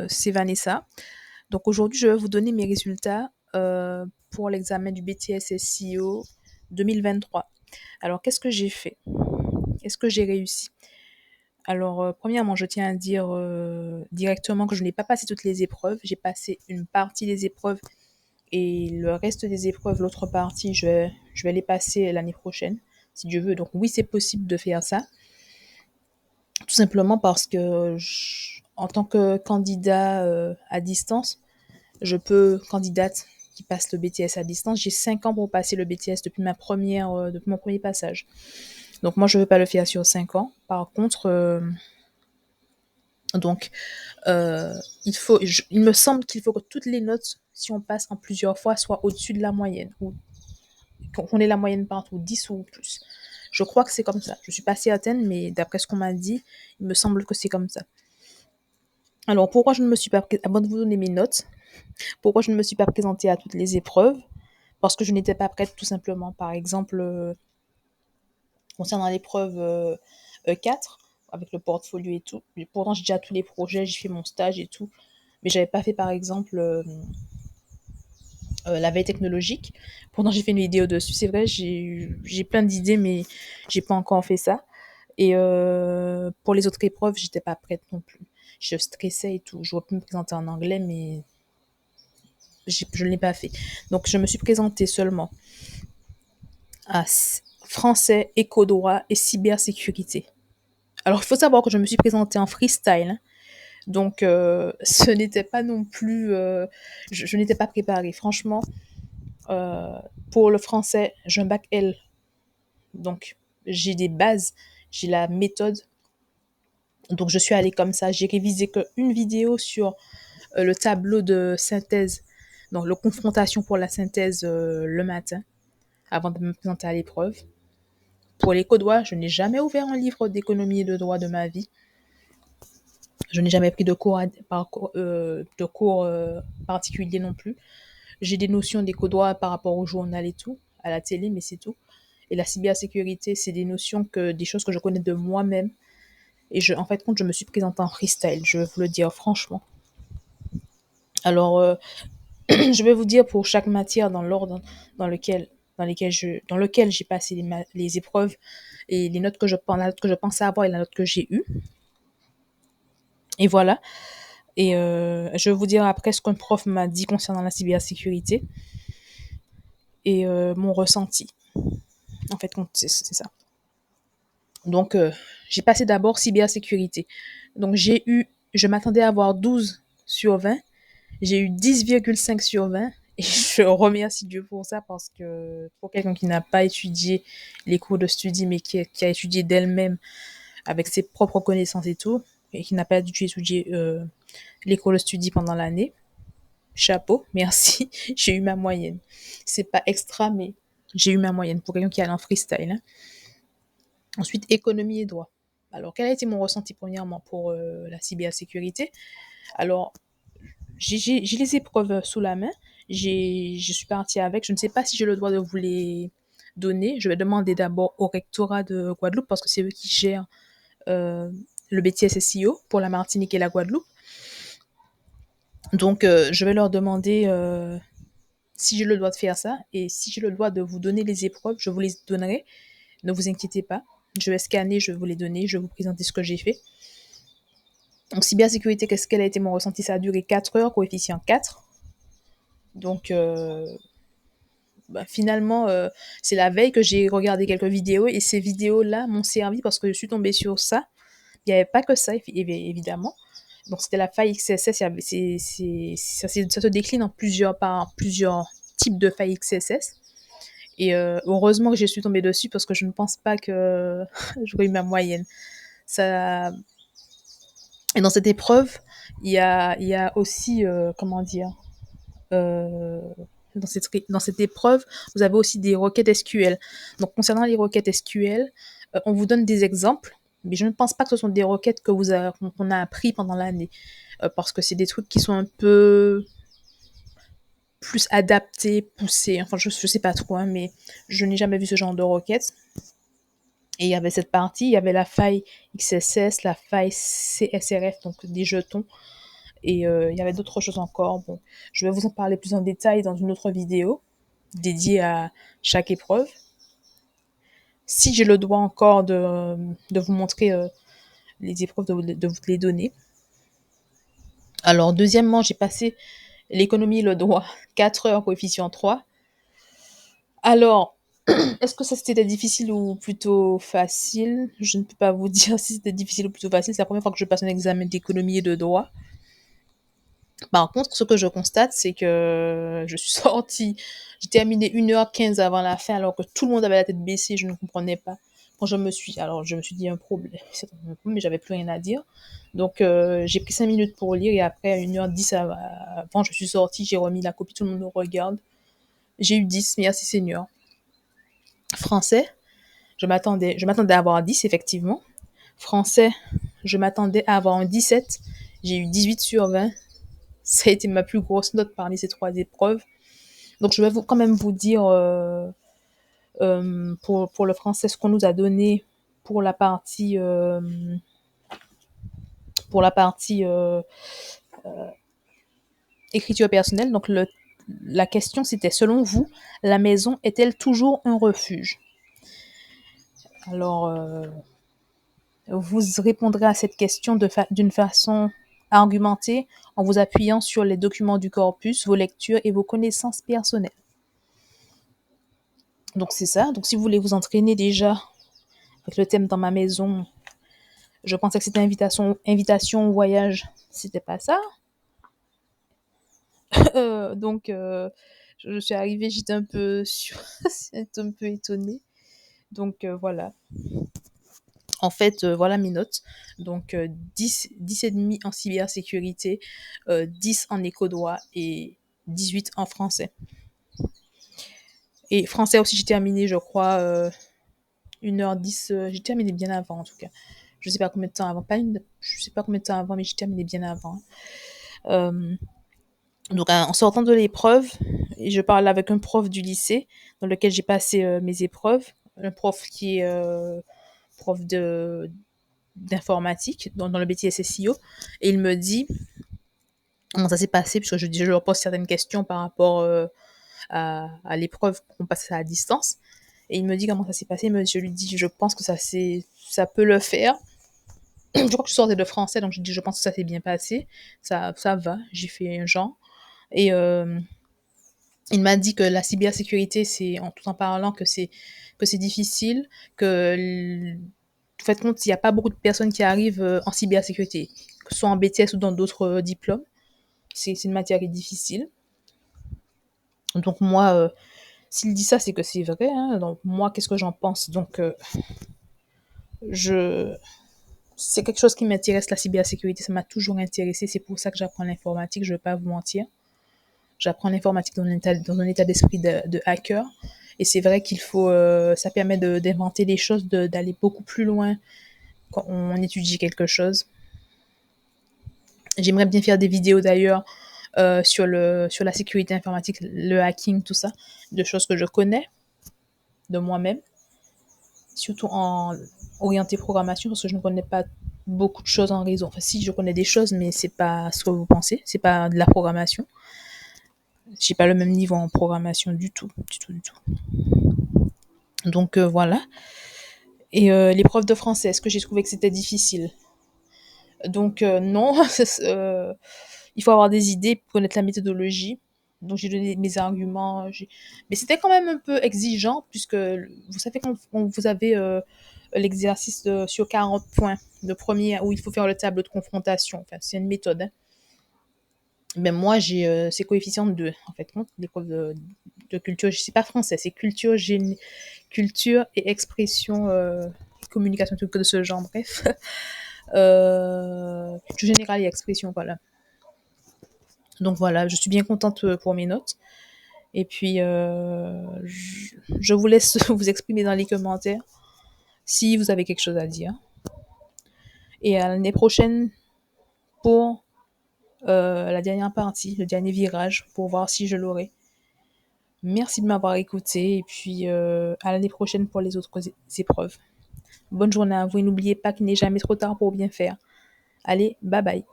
C'est Vanessa. Donc aujourd'hui, je vais vous donner mes résultats pour l'examen du BTS SEO 2023. Alors, qu'est-ce que j'ai fait? Est-ce que j'ai réussi? Alors, premièrement, je tiens à dire directement que je n'ai pas passé toutes les épreuves. J'ai passé une partie des épreuves et le reste des épreuves, l'autre partie, je vais les passer l'année prochaine, si Dieu veut. Donc oui, c'est possible de faire ça. Tout simplement parce que en tant que candidat à distance, candidate qui passe le BTS à distance, j'ai 5 ans pour passer le BTS depuis mon premier passage. Donc moi, je ne veux pas le faire sur 5 ans. Par contre, donc, euh, il me semble qu'il faut que toutes les notes, si on passe en plusieurs fois, soient au-dessus de la moyenne, ou qu'on ait la moyenne partout, 10 ou plus. Je crois que c'est comme ça. Je suis pas certaine, mais d'après ce qu'on m'a dit, il me semble que c'est comme ça. Alors, pourquoi je ne me suis pas... Avant de vous donner mes notes, pourquoi je ne me suis pas présentée à toutes les épreuves? Parce que je n'étais pas prête, tout simplement. Par exemple, concernant l'épreuve E4, avec le portfolio et tout. Pourtant, j'ai déjà tous les projets, j'ai fait mon stage et tout. Mais j'avais pas fait, par exemple, la veille technologique. Pourtant, j'ai fait une vidéo dessus. C'est vrai, j'ai plein d'idées, mais j'ai pas encore fait ça. Et pour les autres épreuves, j'étais pas prête non plus. Je stressais et tout. J'aurais pu me présenter en anglais, mais je ne l'ai pas fait. Donc, je me suis présentée seulement à français, éco-droit et cybersécurité. Alors, il faut savoir que je me suis présentée en freestyle. Donc, ce n'était pas non plus... je n'étais pas préparée. Franchement, euh, pour le français, j'ai un bac L. Donc, j'ai des bases, j'ai la méthode. Donc, je suis allée comme ça. J'ai révisé qu'une vidéo sur le tableau de synthèse. Donc, le confrontation pour la synthèse le matin, avant de me présenter à l'épreuve. Pour les codois, je n'ai jamais ouvert un livre d'économie et de droit de ma vie. Je n'ai jamais pris de cours particuliers non plus. J'ai des notions des codois par rapport au journal et tout, à la télé, mais c'est tout. Et la cybersécurité, c'est des choses que je connais de moi-même. Et en fait, je me suis présentée en freestyle, je vais vous le dire franchement. Alors, je vais vous dire pour chaque matière dans l'ordre dans lequel, dans lequel j'ai passé les épreuves et la note que je pensais avoir et la note que j'ai eue. Et voilà. Et je vais vous dire après ce qu'un prof m'a dit concernant la cybersécurité et mon ressenti. En fait, c'est ça. Donc, j'ai passé d'abord cybersécurité. Donc, je m'attendais à avoir 12 sur 20. J'ai eu 10,5 sur 20. Et je remercie Dieu pour ça parce que pour quelqu'un qui n'a pas étudié les cours de study, mais qui a étudié d'elle-même avec ses propres connaissances et tout, et qui n'a pas du tout étudié les cours de study pendant l'année, chapeau, merci, j'ai eu ma moyenne. C'est pas extra, mais j'ai eu ma moyenne pour quelqu'un qui allait en freestyle. Hein. Ensuite, économie et droit. Alors, quel a été mon ressenti premièrement pour la cybersécurité? Alors, j'ai les épreuves sous la main. Je suis partie avec. Je ne sais pas si j'ai le droit de vous les donner. Je vais demander d'abord au rectorat de Guadeloupe parce que c'est eux qui gèrent euh, le BTS SEO pour la Martinique et la Guadeloupe. Donc, je vais leur demander si j'ai le droit de faire ça et si j'ai le droit de vous donner les épreuves, je vous les donnerai. Ne vous inquiétez pas. Je vais scanner, je vais vous les donner, je vais vous présenter ce que j'ai fait. Donc, cybersécurité, qu'est-ce qu'elle a été mon ressenti? Ça a duré 4 heures, coefficient 4. Donc, finalement, c'est la veille que j'ai regardé quelques vidéos et ces vidéos-là m'ont servi parce que je suis tombée sur ça. Il n'y avait pas que ça, évidemment. Donc, c'était la faille XSS. Ça se décline en plusieurs types de failles XSS. Et heureusement que je suis tombée dessus parce que je ne pense pas que j'aurais eu ma moyenne. Ça... Et dans cette épreuve, il y a aussi, comment dire, euh, dans cette épreuve, vous avez aussi des requêtes SQL. Donc, concernant les requêtes SQL, on vous donne des exemples, mais je ne pense pas que ce sont des requêtes qu'on a appris pendant l'année, parce que c'est des trucs qui sont un peu plus adaptés, poussés. Enfin, je ne sais pas trop, hein, mais je n'ai jamais vu ce genre de requêtes. Et il y avait cette partie, il y avait la faille XSS, la faille CSRF, donc des jetons, Et il y avait d'autres choses encore. Bon, je vais vous en parler plus en détail dans une autre vidéo dédiée à chaque épreuve. Si j'ai le droit encore de vous montrer les épreuves, de vous les donner. Alors, deuxièmement, j'ai passé l'économie et le droit, 4 heures, coefficient 3. Alors, est-ce que ça c'était difficile ou plutôt facile? Je ne peux pas vous dire si c'était difficile ou plutôt facile. C'est la première fois que je passe un examen d'économie et de droit. Par contre, ce que je constate, c'est que je suis sortie, j'ai terminé 1h15 avant la fin, alors que tout le monde avait la tête baissée, je ne comprenais pas. Quand je me suis dit un problème, c'est un problème, mais j'avais plus rien à dire. Donc, j'ai pris 5 minutes pour lire et après, à 1h10 avant, je suis sortie, j'ai remis la copie, tout le monde me regarde. J'ai eu 10, merci Seigneur. Français, je m'attendais à avoir 10, effectivement. Français, je m'attendais à avoir un 17. J'ai eu 18 sur 20. Ça a été ma plus grosse note parmi ces 3 épreuves. Donc, je vais quand même vous dire pour le français ce qu'on nous a donné pour la partie pour la partie écriture personnelle. Donc, la question c'était, selon vous, la maison est-elle toujours un refuge? Alors, vous répondrez à cette question d'une façon argumentée en vous appuyant sur les documents du corpus, vos lectures et vos connaissances personnelles. Donc c'est ça. Donc si vous voulez vous entraîner déjà avec le thème dans ma maison, je pensais que c'était invitation au voyage. C'était pas ça. Donc je suis arrivée, j'étais un peu j'étais un peu étonnée. Donc voilà. En fait, voilà mes notes. Donc 10 en cybersécurité, 10 en éco-droit et 18 en français. Et français aussi, j'ai terminé, je crois, 1h10. J'ai terminé bien avant, en tout cas. Je sais pas combien de temps avant. Je sais pas combien de temps avant, mais j'ai terminé bien avant. Donc, en sortant de l'épreuve, et je parle avec un prof du lycée dans lequel j'ai passé mes épreuves. Un prof qui est prof d'informatique dans le BTS SEO. Et il me dit comment ça s'est passé, puisque je leur pose certaines questions par rapport à l'épreuve qu'on passe à distance. Et il me dit comment ça s'est passé. Je lui dis, je pense que ça peut le faire. Je crois que je sortais de français, donc je dis, je pense que ça s'est bien passé. Ça va, j'ai fait un genre. Et il m'a dit que la cybersécurité, tout en parlant que c'est difficile, que en fait, compte, il n'y a pas beaucoup de personnes qui arrivent en cybersécurité, que ce soit en BTS ou dans d'autres diplômes. C'est une matière qui est difficile. Donc moi, s'il dit ça, c'est que c'est vrai. Hein. Donc moi, qu'est-ce que j'en pense? Donc c'est quelque chose qui m'intéresse, la cybersécurité. Ça m'a toujours intéressé. C'est pour ça que j'apprends l'informatique. Je ne vais pas vous mentir. J'apprends l'informatique dans un état d'esprit de hacker. Et c'est vrai qu'il faut, ça permet d'inventer des choses, d'aller beaucoup plus loin quand on étudie quelque chose. J'aimerais bien faire des vidéos d'ailleurs sur la sécurité informatique, le hacking, tout ça, de choses que je connais de moi-même, surtout en orienté programmation, parce que je ne connais pas beaucoup de choses en réseau. Enfin, si, je connais des choses, mais c'est pas ce que vous pensez, c'est pas de la programmation. J'ai pas le même niveau en programmation du tout, du tout, du tout. Donc voilà. Et l'épreuve de français, est-ce que j'ai trouvé que c'était difficile? Donc non, il faut avoir des idées pour connaître la méthodologie. Donc j'ai donné mes arguments, mais c'était quand même un peu exigeant puisque vous savez quand vous avez l'exercice sur 40 points, le premier où il faut faire le tableau de confrontation. Enfin, c'est une méthode. Hein. Mais moi, j'ai ces coefficients de 2, en fait, l'épreuve de culture, c'est pas français, c'est culture et expression, communication, tout de ce genre, bref. Culture générale et expression, voilà. Donc voilà, je suis bien contente pour mes notes. Et puis, je vous laisse vous exprimer dans les commentaires si vous avez quelque chose à dire. Et à l'année prochaine pour la dernière partie, le dernier virage, pour voir si je l'aurai. Merci de m'avoir écouté et puis à l'année prochaine pour les autres épreuves. Bonne journée à vous et n'oubliez pas qu'il n'est jamais trop tard pour bien faire. Allez, bye bye.